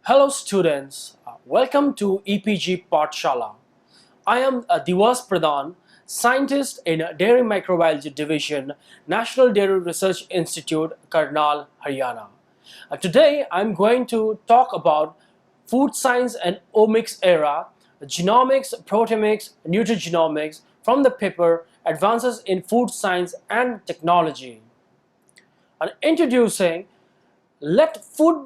Hello students, welcome to EPG Pathshala. I am Divas Pradhan, scientist in Dairy Microbiology Division, National Dairy Research Institute, Karnal, Haryana. Today I'm going to talk about food science and omics era, genomics, proteomics, nutrigenomics from the paper Advances in Food Science and Technology. And introducing "Let food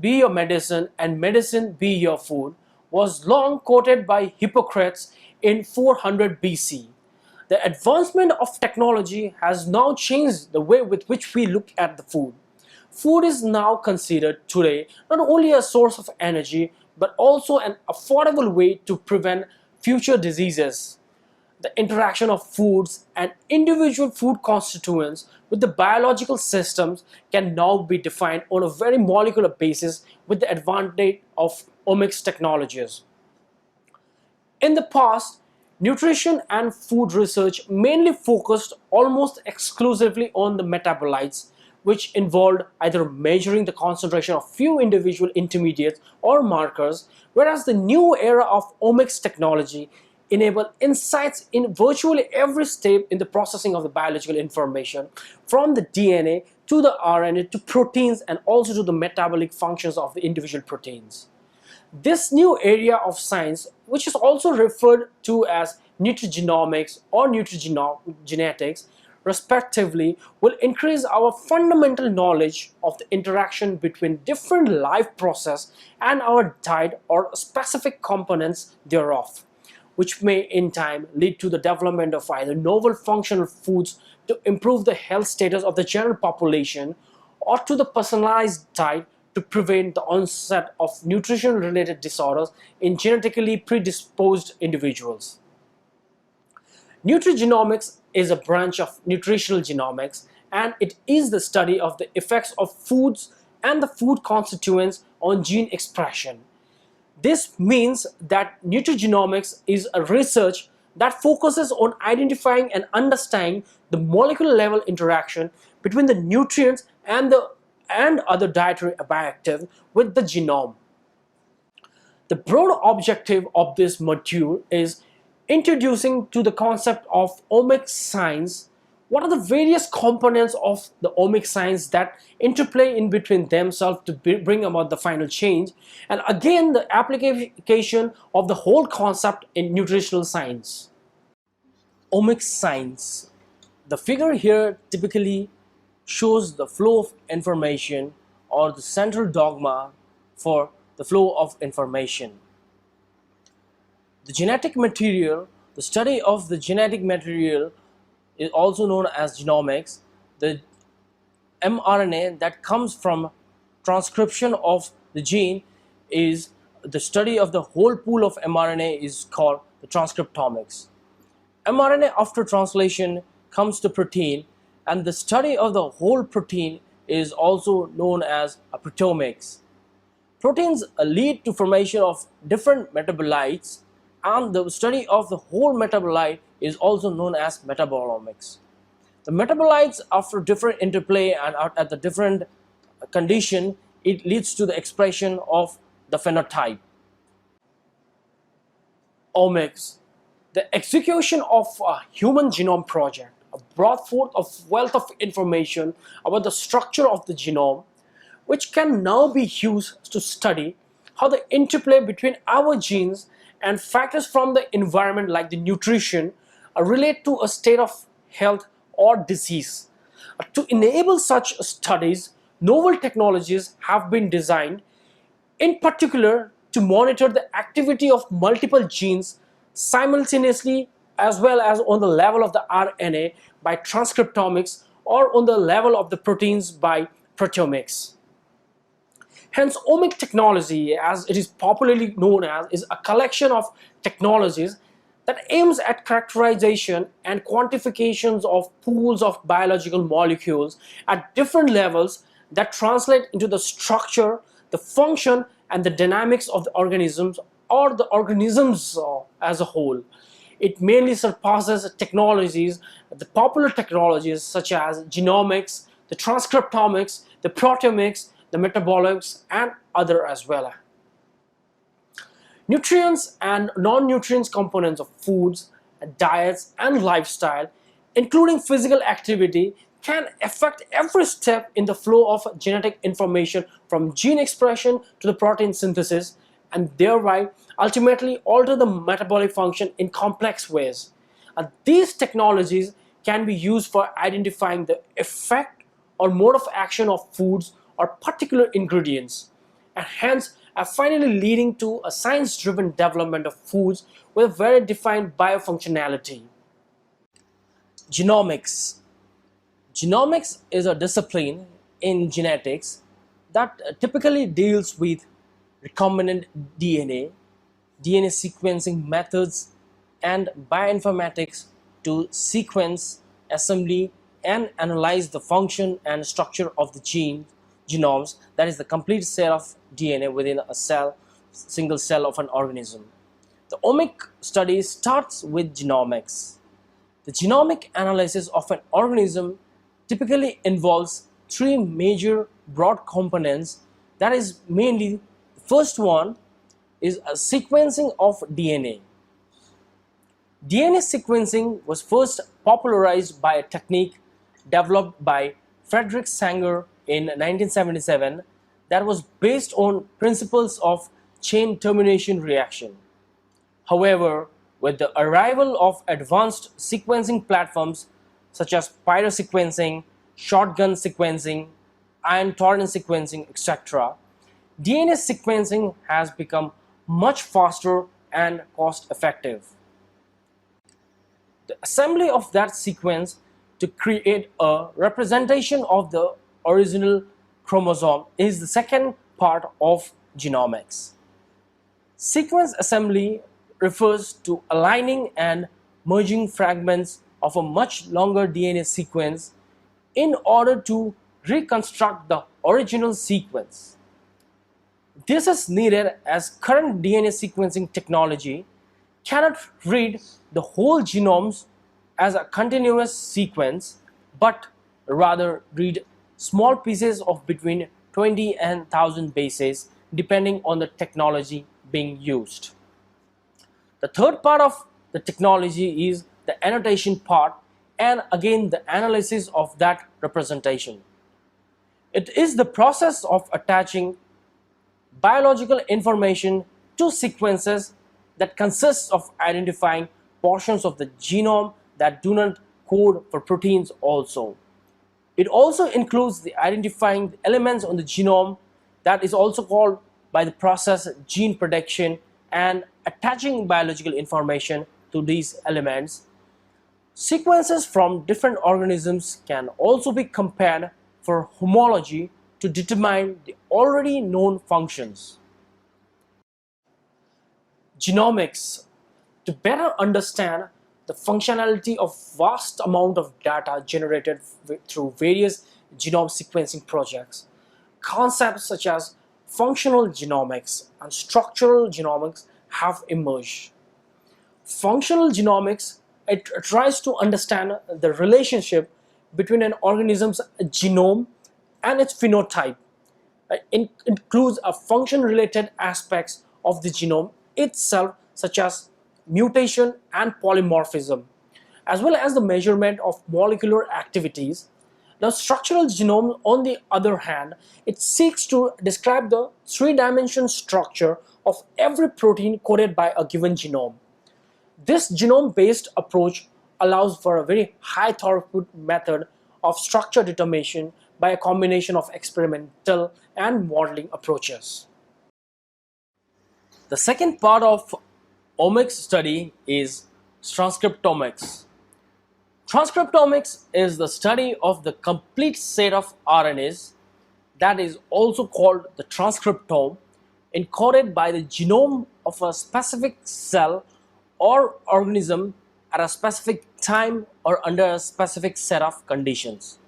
be your medicine and medicine be your food" was long quoted by Hippocrates in 400 BC. The advancement of technology has now changed the way with which we look at the food. Food is now considered today not only a source of energy but also an affordable way to prevent future diseases. The interaction of foods and individual food constituents with the biological systems can now be defined on a very molecular basis with the advantage of omics technologies. In the past, nutrition and food research mainly focused almost exclusively on the metabolites, which involved either measuring the concentration of few individual intermediates or markers, whereas the new era of omics technology enable insights in virtually every step in the processing of the biological information, from the DNA to the RNA to proteins and also to the metabolic functions of the individual proteins. This new area of science, which is also referred to as nutrigenomics or nutrigenetics, respectively, will increase our fundamental knowledge of the interaction between different life processes and our diet or specific components thereof, which may in time lead to the development of either novel functional foods to improve the health status of the general population or to the personalized diet to prevent the onset of nutrition-related disorders in genetically predisposed individuals. Nutrigenomics is a branch of nutritional genomics, and it is the study of the effects of foods and the food constituents on gene expression. This means that nutrigenomics is a research that focuses on identifying and understanding the molecular level interaction between the nutrients and other dietary bioactives with the genome. The broad objective of this module is introducing to the concept of omics science. What are the various components of the omics science that interplay in between themselves to bring about the final change, and again the application of the whole concept in nutritional science. Omics science. The figure here typically shows the flow of information or the central dogma for the flow of information. The genetic material, the study of the genetic material is also known as genomics. The mRNA that comes from transcription of the gene is the study of the whole pool of mRNA is called the transcriptomics. mRNA after translation comes to protein, and the study of the whole protein is also known as a proteomics. Proteins lead to formation of different metabolites, and the study of the whole metabolite is also known as metabolomics. The metabolites, after different interplay and at the different condition, it leads to the expression of the phenotype. Omics. The execution of a human genome project brought forth a wealth of information about the structure of the genome, which can now be used to study how the interplay between our genes and factors from the environment like the nutrition relate to a state of health or disease. To enable such studies, novel technologies have been designed, in particular to monitor the activity of multiple genes simultaneously, as well as on the level of the RNA by transcriptomics or on the level of the proteins by proteomics. Hence, omic technology, as it is popularly known as, is a collection of technologies that aims at characterization and quantifications of pools of biological molecules at different levels that translate into the structure, the function, and the dynamics of the organisms or the organisms as a whole. It mainly surpasses technologies, the popular technologies such as genomics, the transcriptomics, the proteomics, the metabolomics, and other as well. Nutrients and non-nutrients components of foods, diets, and lifestyle, including physical activity, can affect every step in the flow of genetic information from gene expression to the protein synthesis, and thereby ultimately alter the metabolic function in complex ways. These technologies can be used for identifying the effect or mode of action of foods or particular ingredients, and hence are finally leading to a science-driven development of foods with a very defined biofunctionality. Genomics. Genomics is a discipline in genetics that typically deals with recombinant DNA sequencing methods, and bioinformatics to sequence, assembly, and analyze the function and structure of the genomes, that is the complete set of DNA within a single cell of an organism. The omic study starts with genomics. The genomic analysis of an organism typically involves three major broad components. That is mainly the first one is a sequencing of DNA. DNA sequencing was first popularized by a technique developed by Frederick Sanger in 1977 that was based on principles of chain termination reaction. However, with the arrival of advanced sequencing platforms such as pyrosequencing, shotgun sequencing, ion torrent sequencing, etc., DNA sequencing has become much faster and cost effective. The assembly of that sequence to create a representation of the original chromosome is the second part of genomics. Sequence assembly refers to aligning and merging fragments of a much longer DNA sequence in order to reconstruct the original sequence. This is needed as current DNA sequencing technology cannot read the whole genomes as a continuous sequence, but rather read small pieces of between 20 and 1000 bases depending on the technology being used. The third part of the technology is the annotation part, and again the analysis of that representation. It is the process of attaching biological information to sequences that consists of identifying portions of the genome that do not code for proteins also. It also includes the identifying the elements on the genome that is also called by the process gene prediction and attaching biological information to these elements. Sequences from different organisms can also be compared for homology to determine the already known functions. Genomics. To better understand the functionality of vast amount of data generated through various genome sequencing projects, concepts such as functional genomics and structural genomics have emerged. Functional genomics, it tries to understand the relationship between an organism's genome and its phenotype. It includes a function-related aspects of the genome itself, such as mutation and polymorphism, as well as the measurement of molecular activities. Now, structural genome, on the other hand, it seeks to describe the three-dimensional structure of every protein coded by a given genome. This genome-based approach allows for a very high throughput method of structure determination by a combination of experimental and modeling approaches. The second part of omics study is transcriptomics. Transcriptomics is the study of the complete set of RNAs, that is also called the transcriptome, encoded by the genome of a specific cell or organism at a specific time or under a specific set of conditions.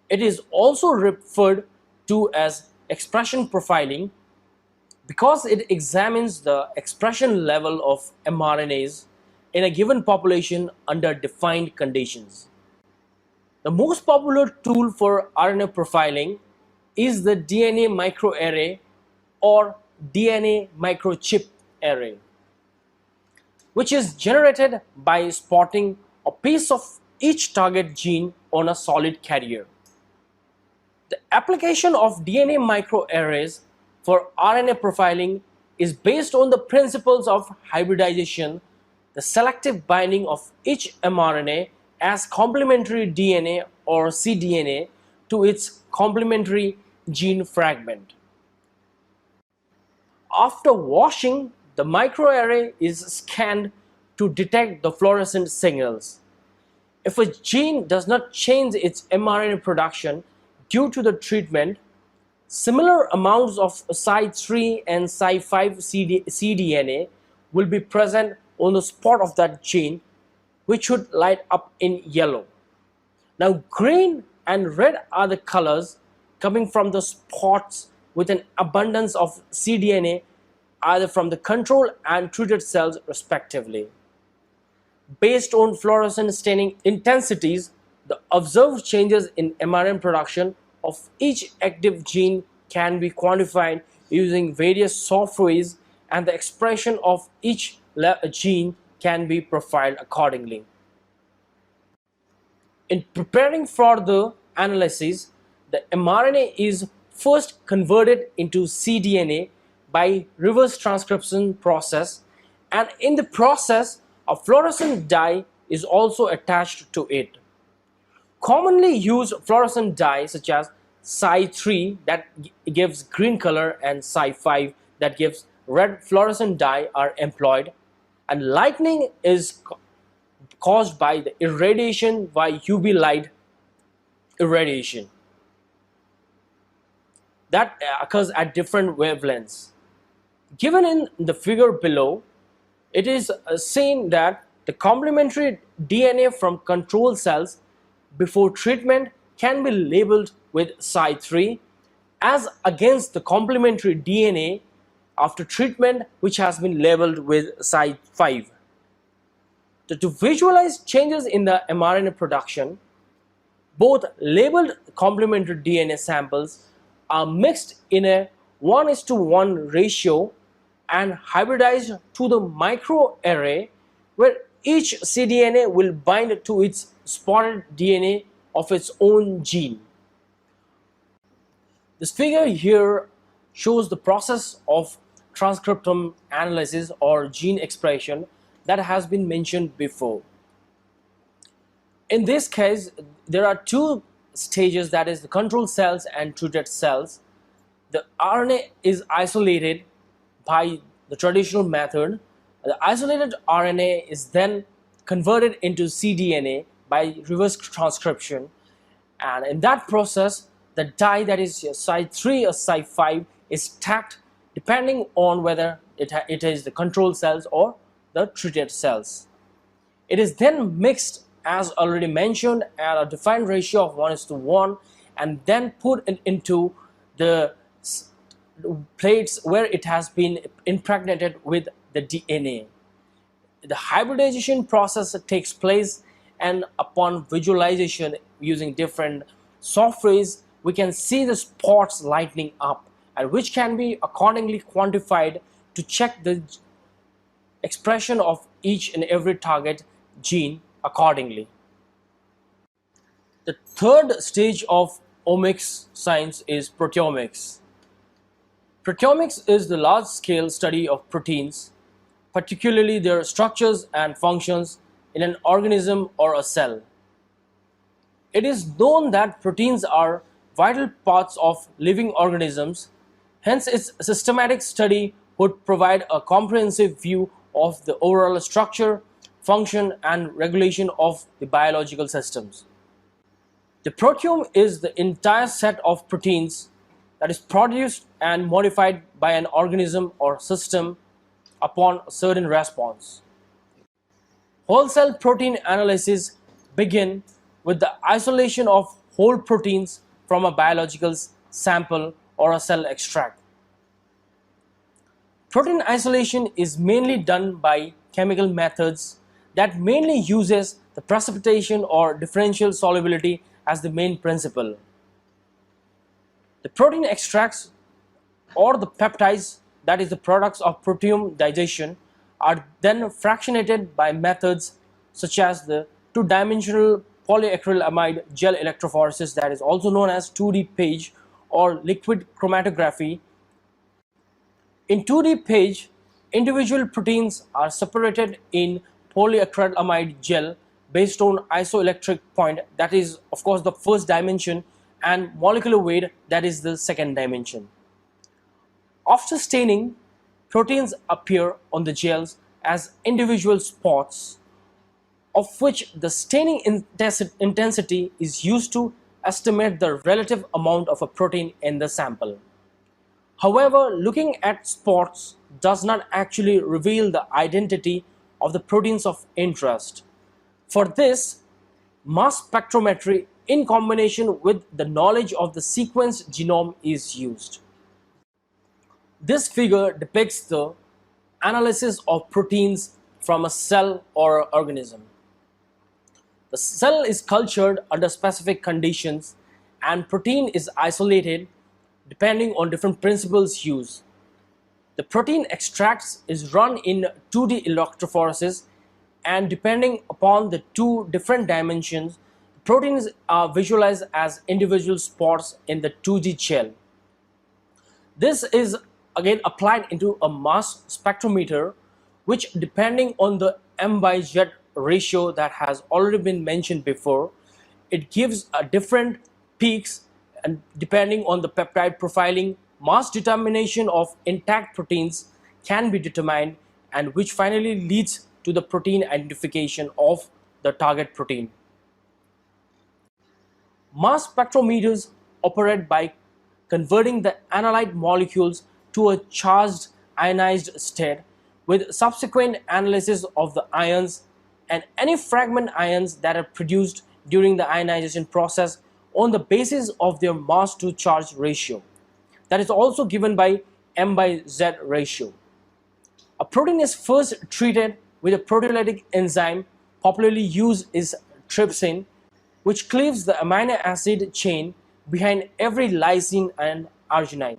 It is also referred to as expression profiling because it examines the expression level of mRNAs in a given population under defined conditions. The most popular tool for RNA profiling is the DNA microarray or DNA microchip array, which is generated by spotting a piece of each target gene on a solid carrier. The application of DNA microarrays for RNA profiling is based on the principles of hybridization, the selective binding of each mRNA as complementary DNA or cDNA to its complementary gene fragment. After washing, the microarray is scanned to detect the fluorescent signals. If a gene does not change its mRNA production due to the treatment, similar amounts of Cy3 and Cy5 cDNA will be present on the spot of that gene, which should light up in yellow. Now, green and red are the colors coming from the spots with an abundance of cDNA either from the control and treated cells respectively. Based on fluorescent staining intensities, the observed changes in mRNA production of each active gene can be quantified using various softwares, and the expression of each gene can be profiled accordingly. In preparing for the analysis, the mRNA is first converted into cDNA by reverse transcription process, and in the process a fluorescent dye is also attached to it. Commonly used fluorescent dyes such as Cy3 that gives green color and Cy5 that gives red fluorescent dye are employed, and lightning is caused by the irradiation by UV light irradiation that occurs at different wavelengths. Given in the figure below, it is seen that the complementary DNA from control cells before treatment can be labeled with Cy3 as against the complementary DNA after treatment which has been labeled with Cy5. To visualize changes in the mRNA production, both labeled complementary DNA samples are mixed in a 1:1 ratio and hybridized to the microarray, where each cDNA will bind to its spotted DNA of its own gene. This figure here shows the process of transcriptome analysis or gene expression that has been mentioned before. In this case, there are two stages, that is the control cells and treated cells. The RNA is isolated by the traditional method. The isolated RNA is then converted into cDNA by reverse transcription, and in that process the dye, that is Cy3 or Cy5, is stacked depending on whether it is the control cells or the treated cells. It is then mixed as already mentioned at a defined ratio of 1:1 and then put into the plates where it has been impregnated with the DNA. The hybridization process takes place, and upon visualization using different softwares, we can see the spots lighting up, and which can be accordingly quantified to check the expression of each and every target gene accordingly. The third stage of omics science is proteomics. Proteomics is the large-scale study of proteins, particularly their structures and functions in an organism or a cell. It is known that proteins are vital parts of living organisms, hence its systematic study would provide a comprehensive view of the overall structure, function, and regulation of the biological systems. The proteome is the entire set of proteins that is produced and modified by an organism or system upon a certain response. Whole cell protein analysis begin with the isolation of whole proteins from a biological sample or a cell extract. Protein isolation is mainly done by chemical methods that mainly uses the precipitation or differential solubility as the main principle. The protein extracts or the peptides that is the products of proteome digestion, are then fractionated by methods such as the two-dimensional polyacrylamide gel electrophoresis, that is also known as 2D page or liquid chromatography. In 2D page, individual proteins are separated in polyacrylamide gel based on isoelectric point, that is of course the first dimension, and molecular weight, that is the second dimension. After staining, proteins appear on the gels as individual spots, of which the staining intensity is used to estimate the relative amount of a protein in the sample. However, looking at spots does not actually reveal the identity of the proteins of interest. For this, mass spectrometry in combination with the knowledge of the sequence genome is used. This figure depicts the analysis of proteins from a cell or organism. The cell is cultured under specific conditions and protein is isolated depending on different principles used. The protein extracts is run in 2D electrophoresis, and depending upon the two different dimensions, proteins are visualized as individual spots in the 2D gel. This is again applied into a mass spectrometer, which depending on the M/Z ratio that has already been mentioned before, it gives a different peaks, and depending on the peptide profiling, mass determination of intact proteins can be determined, and which finally leads to the protein identification of the target protein. Mass spectrometers operate by converting the analyte molecules to a charged ionized state with subsequent analysis of the ions and any fragment ions that are produced during the ionization process on the basis of their mass to charge ratio, that is also given by M/Z ratio. A protein is first treated with a proteolytic enzyme popularly used is trypsin, which cleaves the amino acid chain behind every lysine and arginine.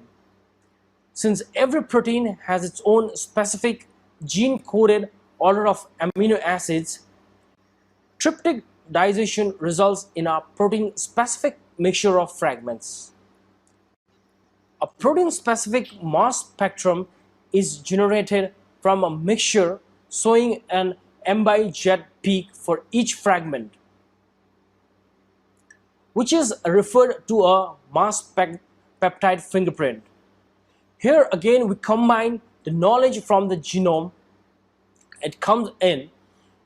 Since every protein has its own specific gene-coded order of amino acids, tryptic digestion results in a protein-specific mixture of fragments. A protein-specific mass spectrum is generated from a mixture showing an M/Z peak for each fragment, which is referred to a mass peptide fingerprint. Here again we combine the knowledge from the genome. It comes in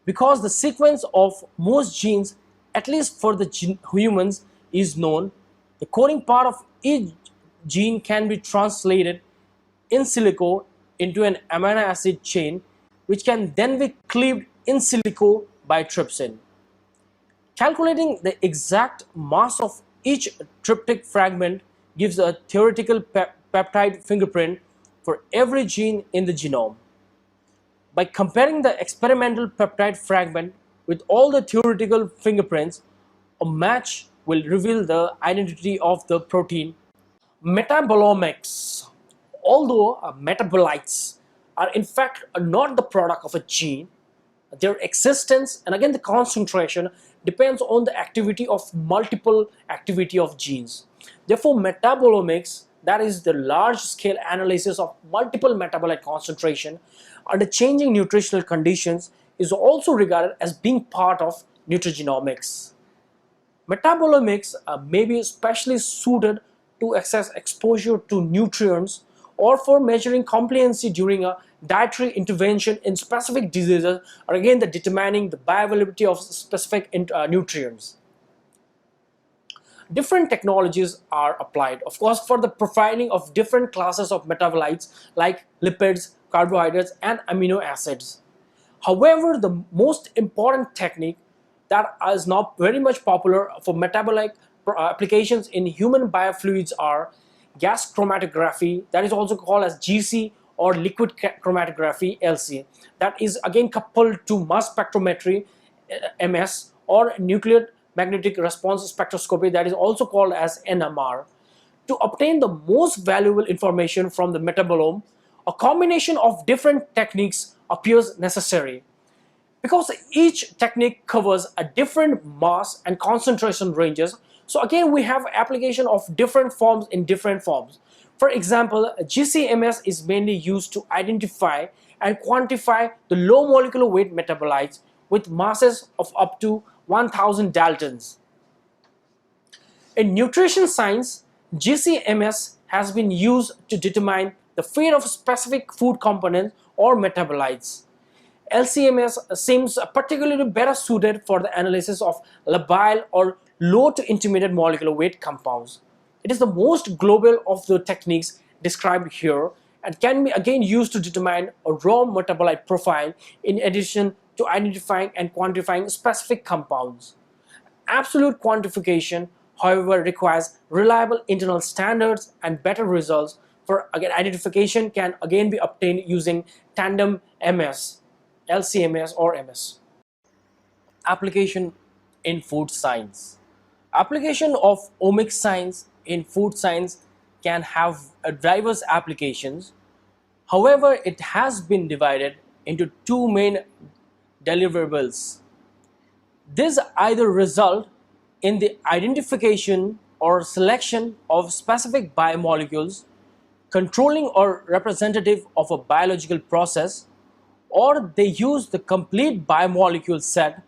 because the sequence of most genes, at least for the humans, is known. The coding part of each gene can be translated in silico into an amino acid chain, which can then be cleaved in silico by trypsin. Calculating the exact mass of each tryptic fragment gives a theoretical peptide fingerprint for every gene in the genome. By comparing the experimental peptide fragment with all the theoretical fingerprints, a match will reveal the identity of the protein. Metabolomics. Although metabolites are in fact not the product of a gene, their existence and again the concentration depends on the activity of multiple activity of genes. Therefore, metabolomics, that is the large-scale analysis of multiple metabolite concentration under changing nutritional conditions, is also regarded as being part of nutrigenomics. Metabolomics may be especially suited to assess exposure to nutrients or for measuring compliancy during a dietary intervention in specific diseases, or again the determining the bioavailability of specific nutrients. Different technologies are applied, of course, for the profiling of different classes of metabolites like lipids, carbohydrates, and amino acids. However, the most important technique that is now very much popular for metabolic applications in human biofluids are gas chromatography, that is also called as GC, or liquid chromatography, LC, that is again coupled to mass spectrometry, MS, or nuclear magnetic response spectroscopy, that is also called as NMR. To obtain the most valuable information from the metabolome a combination of different techniques appears necessary. Because each technique covers a different mass and concentration ranges, so again we have application of different forms in different forms. For example, GCMS is mainly used to identify and quantify the low molecular weight metabolites with masses of up to 1000 daltons. In nutrition science, GCMS has been used to determine the fate of specific food components or metabolites. LCMS seems particularly better suited for the analysis of labile or low to intermediate molecular weight compounds. It is the most global of the techniques described here and can be again used to determine a raw metabolite profile in addition to identifying and quantifying specific compounds. Absolute quantification, however, requires reliable internal standards, and better results for again identification can again be obtained using tandem MS, LCMS or MS. Application in food science. Application of omics science in food science can have diverse applications. However, it has been divided into two main deliverables. This either result in the identification or selection of specific biomolecules controlling or representative of a biological process, or they use the complete biomolecule set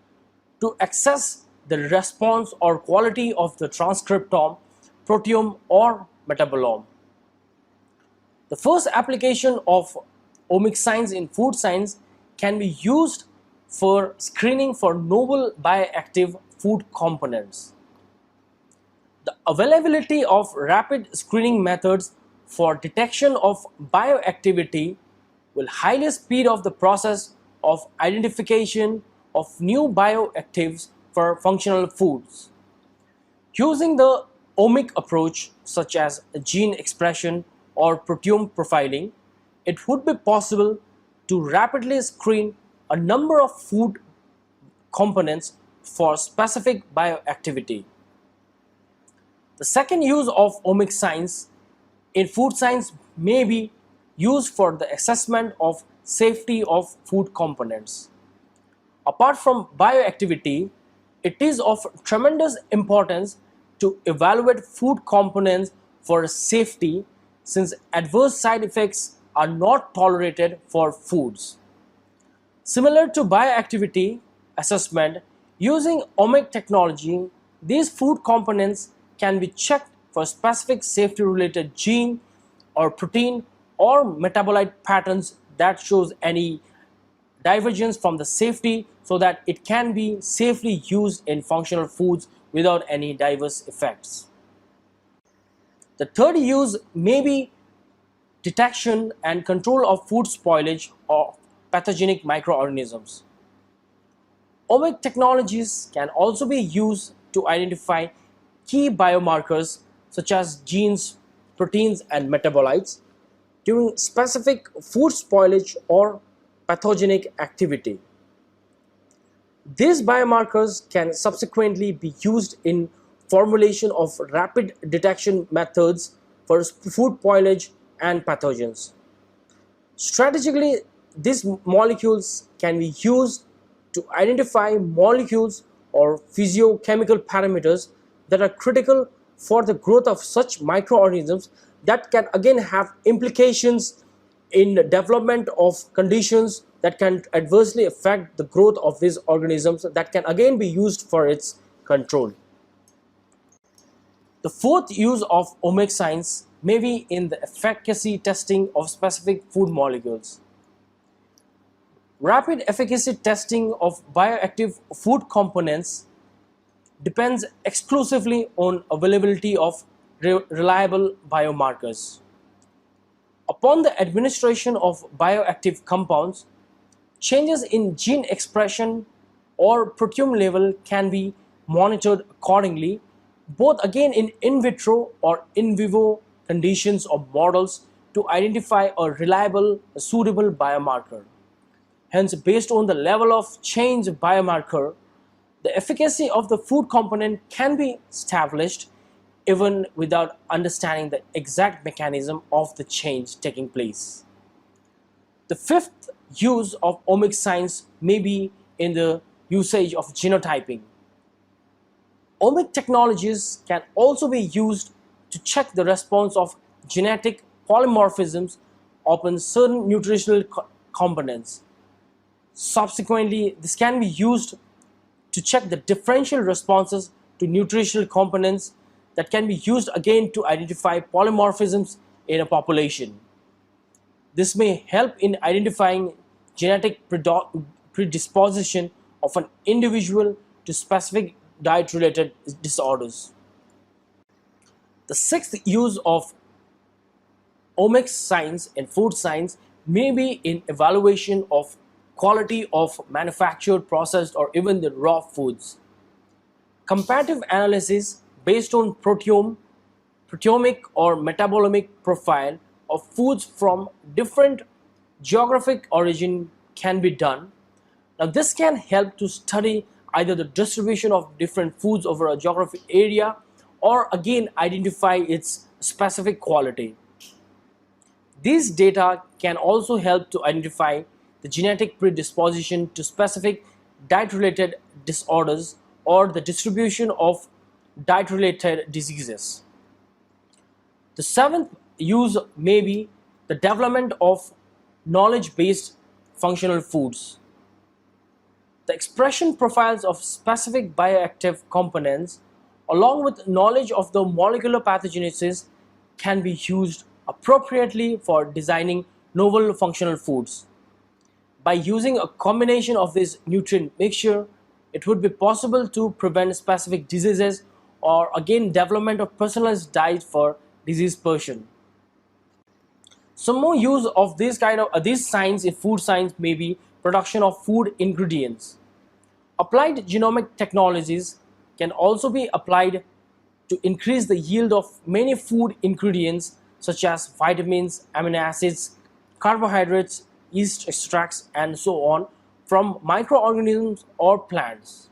to assess the response or quality of the transcriptome, proteome, or metabolome. The first application of omics science in food science can be used for screening for novel bioactive food components. The availability of rapid screening methods for detection of bioactivity will highly speed up the process of identification of new bioactives for functional foods. Using the omic approach, such as gene expression or proteome profiling, it would be possible to rapidly screen a number of food components for specific bioactivity. The second use of omics science in food science may be used for the assessment of safety of food components. Apart from bioactivity, it is of tremendous importance to evaluate food components for safety, since adverse side effects are not tolerated for foods. Similar to bioactivity assessment, using omic technology, these food components can be checked for specific safety related gene or protein or metabolite patterns that shows any divergence from the safety, so that it can be safely used in functional foods without any diverse effects. The third use may be detection and control of food spoilage of pathogenic microorganisms. Omic technologies can also be used to identify key biomarkers such as genes, proteins, and metabolites during specific food spoilage or pathogenic activity. These biomarkers can subsequently be used in formulation of rapid detection methods for food spoilage and pathogens. Strategically, these molecules can be used to identify molecules or physiochemical parameters that are critical for the growth of such microorganisms, that can again have implications in the development of conditions that can adversely affect the growth of these organisms, that can again be used for its control. The fourth use of omics science may be in the efficacy testing of specific food molecules. Rapid efficacy testing of bioactive food components depends exclusively on availability of reliable biomarkers. Upon the administration of bioactive compounds, changes in gene expression or proteome level can be monitored accordingly, both again in vitro or in vivo conditions or models, to identify a reliable, suitable biomarker. Hence, based on the level of change biomarker, the efficacy of the food component can be established even without understanding the exact mechanism of the change taking place. The fifth use of omics science may be in the usage of genotyping. Omic technologies can also be used to check the response of genetic polymorphisms upon certain nutritional components. Subsequently, this can be used to check the differential responses to nutritional components that can be used again to identify polymorphisms in a population. This may help in identifying genetic predisposition of an individual to specific diet-related disorders. The sixth use of omics science in food science may be in evaluation of quality of manufactured, processed, or even the raw foods. Comparative analysis based on proteomic or metabolomic profile of foods from different geographic origin can be done. Now this can help to study either the distribution of different foods over a geographic area or again identify its specific quality. These data can also help to identify the genetic predisposition to specific diet-related disorders or the distribution of diet-related diseases. The seventh use may be the development of knowledge-based functional foods. The expression profiles of specific bioactive components along with knowledge of the molecular pathogenesis can be used appropriately for designing novel functional foods. By using a combination of this nutrient mixture, it would be possible to prevent specific diseases or again development of personalized diet for diseased person. Some more use of this science in food science may be production of food ingredients. Applied genomic technologies can also be applied to increase the yield of many food ingredients such as vitamins, amino acids, carbohydrates, yeast extracts, and so on from microorganisms or plants.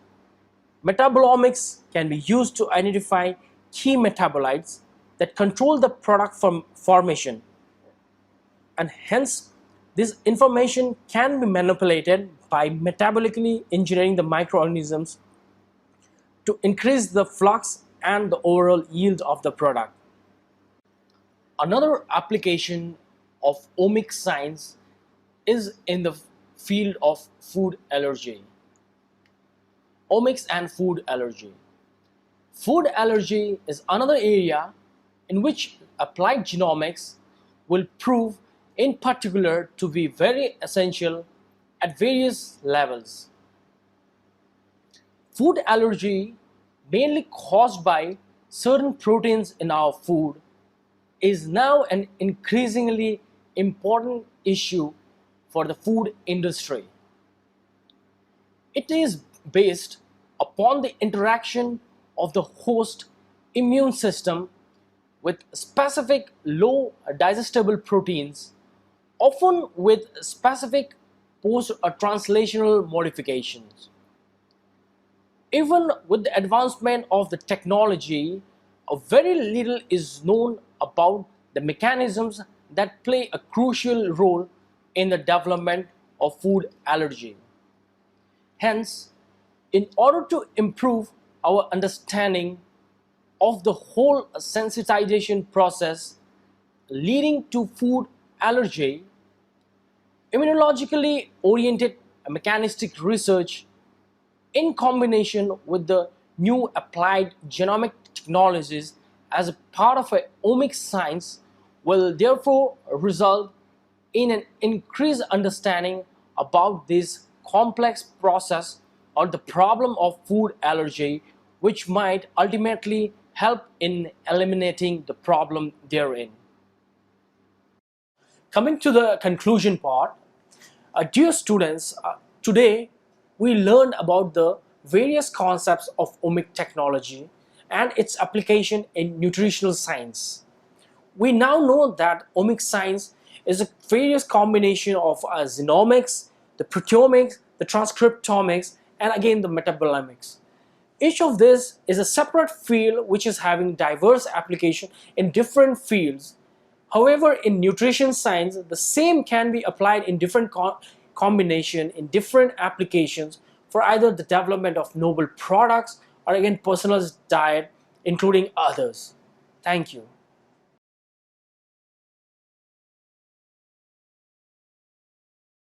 Metabolomics can be used to identify key metabolites that control the product formation, and hence this information can be manipulated by metabolically engineering the microorganisms to increase the flux and the overall yield of the product. Another application of omics science is in the field of food allergy. Omics and food allergy. Food allergy is another area in which applied genomics will prove in particular to be very essential at various levels. Food allergy, mainly caused by certain proteins in our food, is now an increasingly important issue for the food industry. It is based upon the interaction of the host immune system with specific low digestible proteins, often with specific post-translational modifications. Even with the advancement of the technology, very little is known about the mechanisms that play a crucial role in the development of food allergy. Hence, in order to improve our understanding of the whole sensitization process leading to food allergy, immunologically oriented mechanistic research in combination with the new applied genomic technologies as a part of a omics science will therefore result in an increased understanding about this complex process or the problem of food allergy, which might ultimately help in eliminating the problem therein. Coming to the conclusion part, dear students, today we learned about the various concepts of omic technology and its application in nutritional science. We now know that omic science is a various combination of genomics, the proteomics, the transcriptomics, and again the metabolomics. Each of this is a separate field which is having diverse application in different fields. However, in nutrition science, the same can be applied in different combination in different applications for either the development of novel products or again personalized diet, including others. Thank you.